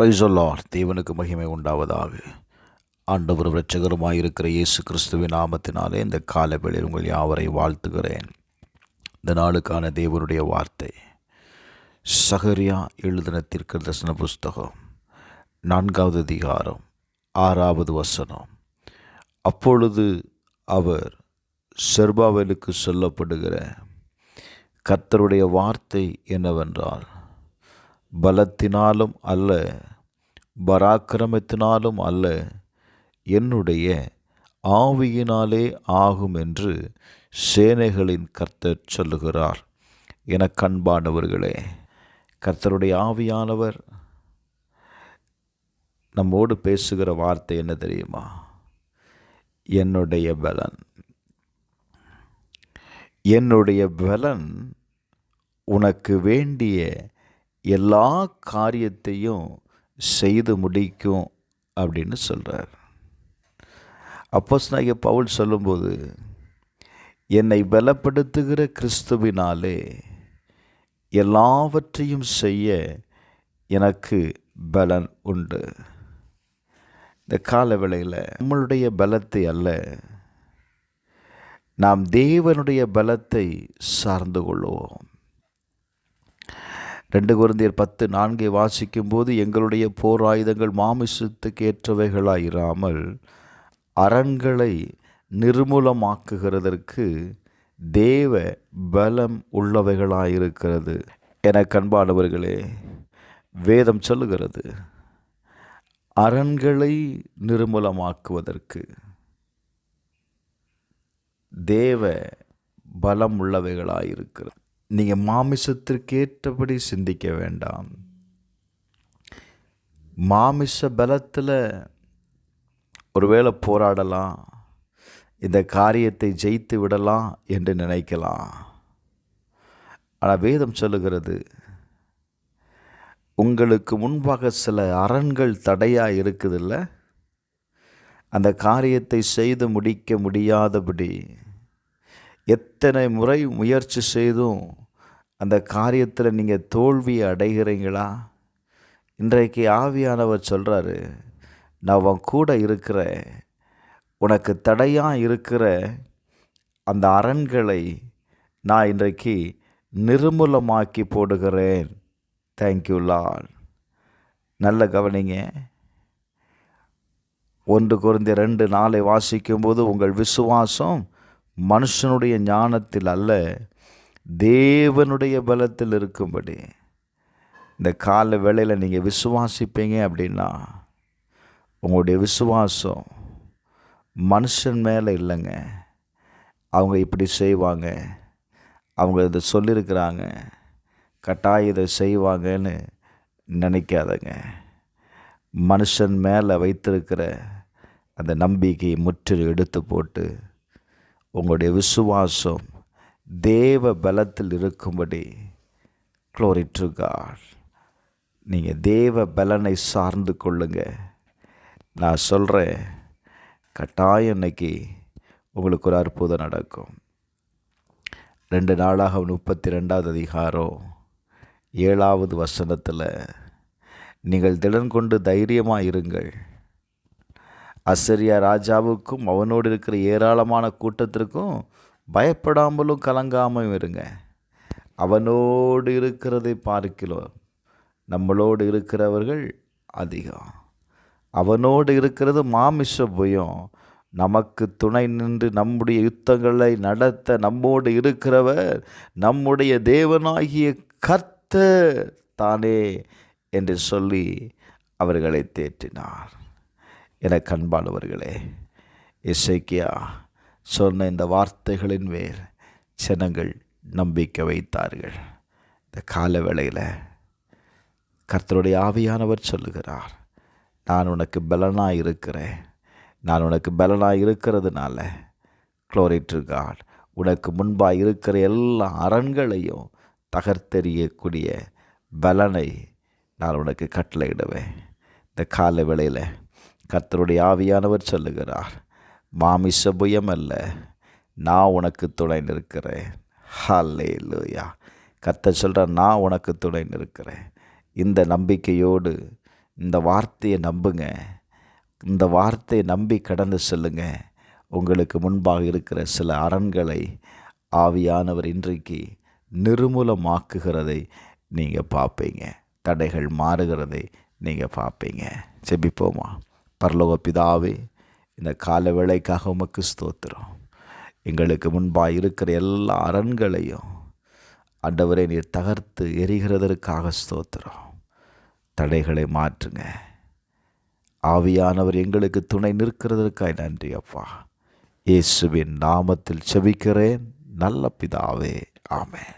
Praise the Lord. தேவனுக்கு மகிமை உண்டாவதாக. ஆண்டவர் இரட்சகருமாயிருக்கிற இயேசு கிறிஸ்துவின் நாமத்தினாலே இந்த காலவேளையில் உங்கள் யாவரை வாழ்த்துகிறேன். இந்த நாளுக்கான தேவனுடைய வார்த்தை சகரியா எழுதின தீர்க்கதரிசன புஸ்தகம் 4வது அதிகாரம் 6வது வசனம். அப்பொழுது அவர் செருபாபேலுக்கு சொல்லப்படுகிற கர்த்தருடைய வார்த்தை என்னவென்றால், பலத்தினாலும் அல்ல, பராக்கிரமத்தினாலும் அல்ல, என்னுடைய ஆவியினாலே ஆகும் என்று சேனைகளின் கர்த்தர் சொல்லுகிறார். எனக்கு அன்பானவர்களே, கர்த்தருடைய ஆவியானவர் நம்மோடு பேசுகிற வார்த்தை என்ன தெரியுமா? என்னுடைய பலன். என்னுடைய பலன் உனக்கு வேண்டிய எல்லா காரியத்தையும் செய்து முடிக்கும் அப்படின்னு சொல்கிறார். அப்போஸ்தலனாகிய பவுல் சொல்லும்போது, என்னை பலப்படுத்துகிற கிறிஸ்துவினாலே எல்லாவற்றையும் செய்ய எனக்கு பலன் உண்டு. இந்த கால வேளையில் நம்மளுடைய பலத்தை அல்ல, நாம் தேவனுடைய பலத்தை சார்ந்து கொள்வோம். 2 கொரிந்தியர் 10:4 வாசிக்கும்போது, எங்களுடைய போர் ஆயுதங்கள் மாமிசத்துக்கு ஏற்றவைகளாயிராமல் அரண்களை நிர்மூலமாக்குகிறதற்கு தேவ பலம் உள்ளவைகளாயிருக்கிறது. எனக்கு அன்பானவர்களே, வேதம் சொல்லுகிறது, அரண்களை நிர்மூலமாக்குவதற்கு தேவ பலம் உள்ளவைகளாயிருக்கிறது. நீங்கள் மாமிசத்திற்கேற்றபடி சிந்திக்க வேண்டாம். மாமிச பலத்தில் ஒருவேளை போராடலாம், இந்த காரியத்தை ஜெயித்து விடலாம் என்று நினைக்கலாம். ஆனால் வேதம் சொல்லுகிறது, உங்களுக்கு முன்பாக சில அரண்கள் தடையாக இருக்குதில்ல, அந்த காரியத்தை செய்து முடிக்க முடியாதபடி எத்தனை முறை முயற்சி செய்தும் அந்த காரியத்தில் நீங்கள் தோல்வியை அடைகிறீங்களா? இன்றைக்கு ஆவியானவர் சொல்கிறாரு, நான் உன் கூட இருக்கிறேன், உனக்கு தடையாக இருக்கிற அந்த அரண்களை நான் இன்றைக்கு நிர்மூலமாக்கி போடுகிறேன். Thank you Lord. நல்ல கவனிங்க. 1 கொரிந்தியர் 2:4 வாசிக்கும்போது, உங்கள் விசுவாசம் மனுஷனுடைய ஞானத்தில் அல்ல, தேவனுடைய பலத்தில் இருக்கும்படி. இந்த கால வேளையில் நீங்கள் விசுவாசிப்பீங்க அப்படின்னா, உங்களுடைய விசுவாசம் மனுஷன் மேலே இல்லைங்க. அவங்க இப்படி செய்வாங்க, அவங்க இதை சொல்லியிருக்கிறாங்க, கட்டாயம் இதை செய்வாங்கன்னு நினைக்காதங்க. மனுஷன் மேலே வைத்திருக்கிற அந்த நம்பிக்கையை முற்றிலும் எடுத்து போட்டு, உங்களுடைய விசுவாசம் தேவ பலத்தில் இருக்கும்படி, க்ளோரி டு காட், நீங்கள் தேவ பலனை சார்ந்து கொள்ளுங்க. நான் சொல்கிறேன், கட்டாயம் இன்னைக்கு உங்களுக்கு ஒரு அற்புதம் நடக்கும். 2 நாளாக 32வது அதிகாரம் 7வது வசனத்தில், நீங்கள் திடன் கொண்டு தைரியமாக இருங்கள், அசரியா ராஜாவுக்கும் அவனோடு இருக்கிற ஏராளமான கூட்டத்திற்கும் பயப்படாமலும் கலங்காமலும் இருங்க. அவனோடு இருக்கிறதை பார்க்கிறோம், நம்மளோடு இருக்கிறவர்கள் அதிகம். அவனோடு இருக்கிறது மாமிச பயம். நமக்கு துணை நின்று நம்முடைய யுத்தங்களை நடத்த நம்மோடு இருக்கிறவர் நம்முடைய தேவனாகிய கர்த்தர் தானே என்று சொல்லி அவர்களை தேற்றினார். எனக்கு அன்பானவர்களே, எசேக்கியா சொன்ன இந்த வார்த்தைகளின் மேல் ஜனங்கள் நம்பிக்கை வைத்தார்கள். இந்த கால வேளையில் கர்த்தருடைய ஆவியானவர் சொல்லுகிறார், நான் உனக்கு பலனாக இருக்கிறேன். நான் உனக்கு பலனாக இருக்கிறதுனால, க்ளோரி டு காட், உனக்கு முன்பாக இருக்கிற எல்லா அரண்களையும் தகர்த்தெறியக்கூடிய பலனை நான் உனக்கு கட்டளையிடுவேன். இந்த கால வேளையில் கர்த்தருடைய ஆவியானவர் சொல்லுகிறார், மாமிச புயம் அல்ல, நான் உனக்கு துணை நிற்கிறேன். ஹல்லேலூயா. கர்த்தர் சொல்கிறார், நான் உனக்கு துணை நிற்கிறேன். இந்த நம்பிக்கையோடு இந்த வார்த்தையை நம்புங்க. இந்த வார்த்தையை நம்பி கடந்து செல்லுங்க. உங்களுக்கு முன்பாக இருக்கிற சில அரண்களை ஆவியானவர் இன்றைக்கு நிர்மூலமாக்குகிறதை நீங்கள் பார்ப்பீங்க. தடைகள் மாறுகிறதை நீங்கள் பார்ப்பீங்க. ஜெபிப்போமா. பரலோக பிதாவே, இந்த கால வேளைக்காக உமக்கு ஸ்தோத்திரம். எங்களுக்கு முன்பாக இருக்கிற எல்லா அரண்களையும் ஆண்டவரே நீர் தகர்த்து எரிகிறதற்காக ஸ்தோத்திரம். தடைகளை மாற்றுங்க. ஆவியானவர் எங்களுக்கு துணை நிற்கிறதற்காக நன்றி அப்பா. இயேசுவின் நாமத்தில் செபிக்கிறேன் நல்ல பிதாவே. ஆமென்.